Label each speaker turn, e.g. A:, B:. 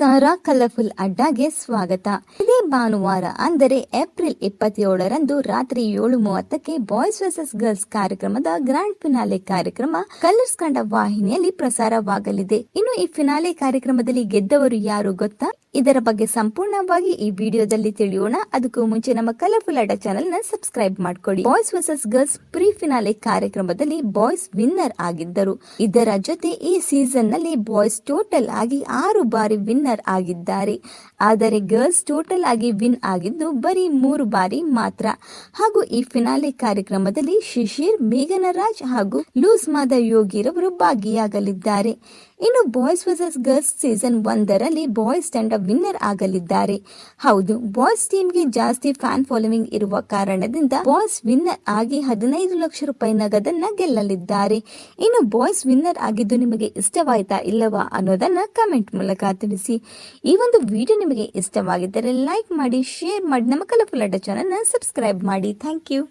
A: ನಮಸ್ಕಾರ, ಕಲರ್ಫುಲ್ ಅಡ್ಡಾಗೆ ಸ್ವಾಗತ. ಇದೇ ಭಾನುವಾರ ಅಂದರೆ ಏಪ್ರಿಲ್ 27ರಂದು ರಾತ್ರಿ 7:30ಕ್ಕೆ ಬಾಯ್ಸ್ ವರ್ಸಸ್ ಗರ್ಲ್ಸ್ ಕಾರ್ಯಕ್ರಮದ ಗ್ರ್ಯಾಂಡ್ ಫಿನಾಲೆ ಕಾರ್ಯಕ್ರಮ ಕಲರ್ಸ್ ಕನ್ನಡ ವಾಹಿನಿಯಲ್ಲಿ ಪ್ರಸಾರವಾಗಲಿದೆ. ಇನ್ನು ಈ ಫಿನಾಲೆ ಕಾರ್ಯಕ್ರಮದಲ್ಲಿ ಗೆದ್ದವರು ಯಾರು ಗೊತ್ತಾ? ಇದರ ಬಗ್ಗೆ ಸಂಪೂರ್ಣವಾಗಿ ಈ ವಿಡಿಯೋದಲ್ಲಿ ತಿಳಿಯೋಣ. ಅದಕ್ಕೂ ಮುಂಚೆ ನಮ್ಮ ಕಲರ್ಫುಲ್ ಅಡ್ಡ ಚಾನೆಲ್ ನ ಸಬ್ಸ್ಕ್ರೈಬ್ ಮಾಡ್ಕೊಳ್ಳಿ. Boys versus girls pre finale ಕಾರ್ಯಕ್ರಮದಲ್ಲಿ ಬಾಯ್ಸ್ ವಿನ್ನರ್ ಆಗಿದ್ದರು. ಇದರ ಜೊತೆ ಈ ಸೀಸನ್ ನಲ್ಲಿ ಬಾಯ್ಸ್ ಟೋಟಲ್ ಆಗಿ 6 ಬಾರಿ ವಿನ್ನರ್ ಆಗಿದ್ದಾರೆ. ಆದರೆ ಗರ್ಲ್ಸ್ ಟೋಟಲ್ ಆಗಿ ವಿನ್ ಆಗಿದ್ದು ಬರೀ 3 ಬಾರಿ ಮಾತ್ರ. ಹಾಗೂ ಈ ಫಿನಾಲೆ ಕಾರ್ಯಕ್ರಮದಲ್ಲಿ ಶಿಶಿರ್, ಮೇಘನ ರಾಜ್ ಹಾಗೂ ಲೂಸ್ ಮಾದ ಯೋಗಿರವರು ಭಾಗಿಯಾಗಲಿದ್ದಾರೆ. ಇನ್ನು ಬಾಯ್ಸ್ ವರ್ಸಸ್ ಗರ್ಲ್ಸ್ ಸೀಸನ್ 1ರಲ್ಲಿ ಬಾಯ್ಸ್ ತಂಡ ವಿನ್ನರ್ ಆಗಲಿದ್ದಾರೆ. ಹೌದು, ಬಾಯ್ಸ್ ಟೀಮ್ಗೆ ಜಾಸ್ತಿ ಫ್ಯಾನ್ ಫಾಲೋವಿಂಗ್ ಇರುವ ಕಾರಣದಿಂದ ಬಾಯ್ಸ್ ವಿನ್ನರ್ ಆಗಿ 15 ಲಕ್ಷ ರೂಪಾಯಿ ನಗದನ್ನ ಗೆಲ್ಲಲಿದ್ದಾರೆ. ಇನ್ನು ಬಾಯ್ಸ್ ವಿನ್ನರ್ ಆಗಿದ್ದು ನಿಮಗೆ ಇಷ್ಟವಾಯ್ತಾ ಇಲ್ಲವಾ ಅನ್ನೋದನ್ನ ಕಮೆಂಟ್ ಮೂಲಕ ತಿಳಿಸಿ. ಈ ಒಂದು ವಿಡಿಯೋ ನಿಮಗೆ ಇಷ್ಟವಾಗಿದ್ದರೆ ಲೈಕ್ ಮಾಡಿ, ಶೇರ್ ಮಾಡಿ, ನಮ್ಮ ಕಲರ್ಫುಲ್ ಅಡ್ಡ ಚಾನೆಲ್ ನ ಸಬ್ಸ್ಕ್ರೈಬ್ ಮಾಡಿ. Thank you.